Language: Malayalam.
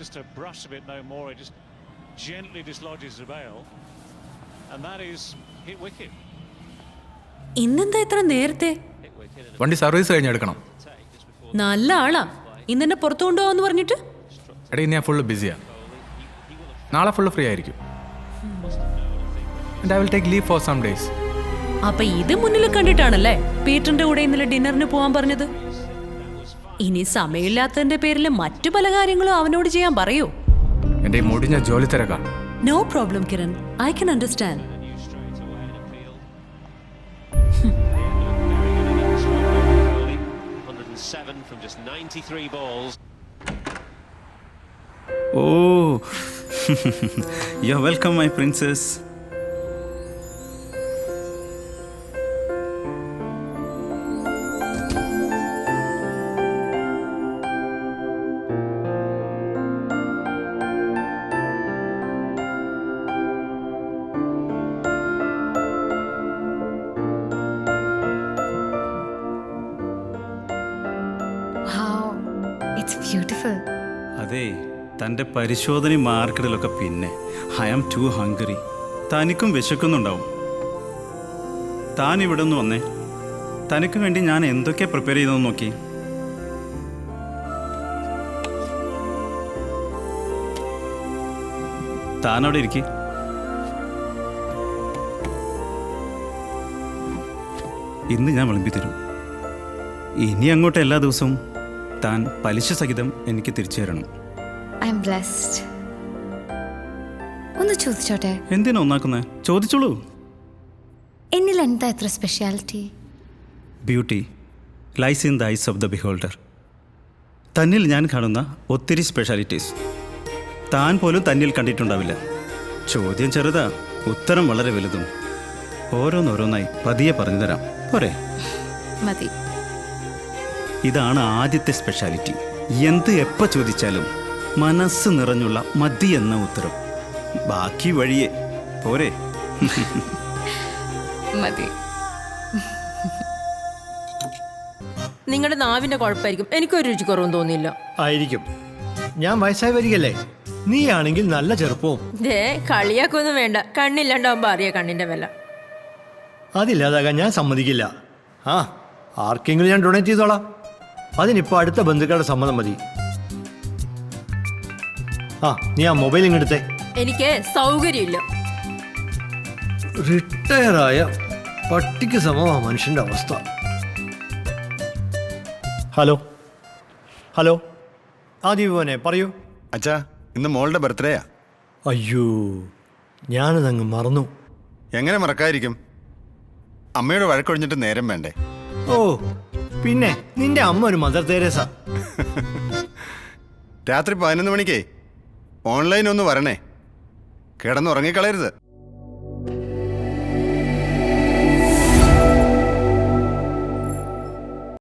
Just a brush of it, no more. It just gently dislodges the bail, and that is hit wicket. ഇന്നെന്താ ഇത്ര നേരത്തെ? വണ്ടി സർവീസ് കഴിഞ്ഞെടുക്കണം. നല്ല ആളാ. ഇന്നെന്നെ പുറത്തു കൊണ്ടുപോകാന്ന് പറഞ്ഞിട്ട്. എടാ ഇന്ന് ഞാൻ ഫുള്ള് ബിസിയാണ്. നാളെ ഫുള്ള് ഫ്രീ ആയിരിക്കും. And I will take leave for some days. അപ്പൊ ഇത് മുന്നിൽ കണ്ടിട്ടാണല്ലേ പീറ്ററിന്റെ കൂടെ ഇന്നലെ ഡിന്നറിന് പോവാൻ പറഞ്ഞത്? ഇനി സമയമില്ലാത്തതിന്റെ പേരിൽ മറ്റു പല കാര്യങ്ങളും അവനോട് ചെയ്യാൻ പറയൂ. എന്റെ ഈ മുടിഞ്ഞ ജോലി തിരക്കാണ്. No problem Kiran, I can understand. From just 93 balls. Oh, you're welcome, my princess. അതെ, തൻ്റെ പരിശോധന മാർക്കറ്റിലൊക്കെ പിന്നെ ഐ ആം ടു ഹംഗറി. തനിക്കും വിശക്കുന്നുണ്ടാവും. താൻ ഇവിടെ നിന്ന് വന്നേ. തനിക്ക് വേണ്ടി ഞാൻ എന്തൊക്കെ പ്രിപ്പയർ ചെയ്തെന്ന് നോക്കി. താനവിടെ ഇരിക്കെ. ഇന്ന് ഞാൻ വിളമ്പി തരും. ഇനി അങ്ങോട്ട് എല്ലാ ദിവസവും താൻ പലിശ സഹിതം എനിക്ക് തിരിച്ചു തരണം. ഒന്ന് ചോദിച്ചോട്ടെ? എന്തിനാ ഒന്നാക്കുന്നേ? ചോദിച്ചോളൂ. എന്നിൽ എന്താ എത്ര speciality? Beauty lies in the eyes of the beholder. തന്നിൽ ഞാൻ കാണുന്ന ഒത്തിരി സ്പെഷ്യാലിറ്റീസ് താൻ പോലും തന്നിൽ കണ്ടിട്ടുണ്ടാവില്ല. ചോദ്യം ചെറുതാ, ഉത്തരം വളരെ വലുതും. ഓരോന്നോരോന്നായി പതിയെ പറഞ്ഞു തരാം, പോരെ? മതി. ഇതാണ് ആദ്യത്തെ സ്പെഷ്യാലിറ്റി. എന്ത് എപ്പോൾ ചോദിച്ചാലും മനസ്സ് നിറഞ്ഞുള്ള മതി എന്ന ഉത്തരം. ബാക്കി വഴിയേ, പോരെ? മതി. നിങ്ങളുടെ നാവിന്റെ കുഴപ്പമായിരിക്കും, എനിക്കൊരു രുചി കുറവും തോന്നിയില്ല. ആയിരിക്കും. ഞാൻ വയസ്സായി വരികയല്ലേ, നീ ആണെങ്കിൽ നല്ല ചെറുപ്പവും. കളിയാക്കൊന്നും വേണ്ട, കണ്ണില്ലാണ്ടാവുമ്പോ അറിയാ കണ്ണിന്റെ വില. അതില്ലാതാകാൻ ഞാൻ സമ്മതിക്കില്ല. ആർക്കെങ്കിലും ഞാൻ ഡൊണേറ്റ് ചെയ്തോളാം. അതിനിപ്പോൾ അടുത്ത ബന്ധുക്കളുടെ സമ്മതം മതി. നീ ആ മൊബൈൽ ഇങ്ങെടുത്തേ. എനിക്ക് സൗകര്യമില്ല. റിട്ടയറായ പട്ടിക്ക് സമമാ മനുഷ്യന്റെ അവസ്ഥ. ഹലോ ഹലോ, ദീപുവനെ പറയൂ. അച്ഛാ, ഇന്ന് മോളുടെ ബർത്ത്ഡേയാ. അയ്യോ, ഞാനതങ്ങ് മറന്നു. എങ്ങനെ മറക്കാതിരിക്കും? അമ്മയോട് വഴക്കൊഴിഞ്ഞിട്ട് നേരം വേണ്ടേ? ഓ പിന്നെ, നിന്റെ അമ്മ ഒരു മദർ തെരേസ. രാത്രി 11 മണിക്കേ ഓൺലൈൻ ഒന്ന് വരണേ. കിടന്നുറങ്ങിക്കളയരുത്.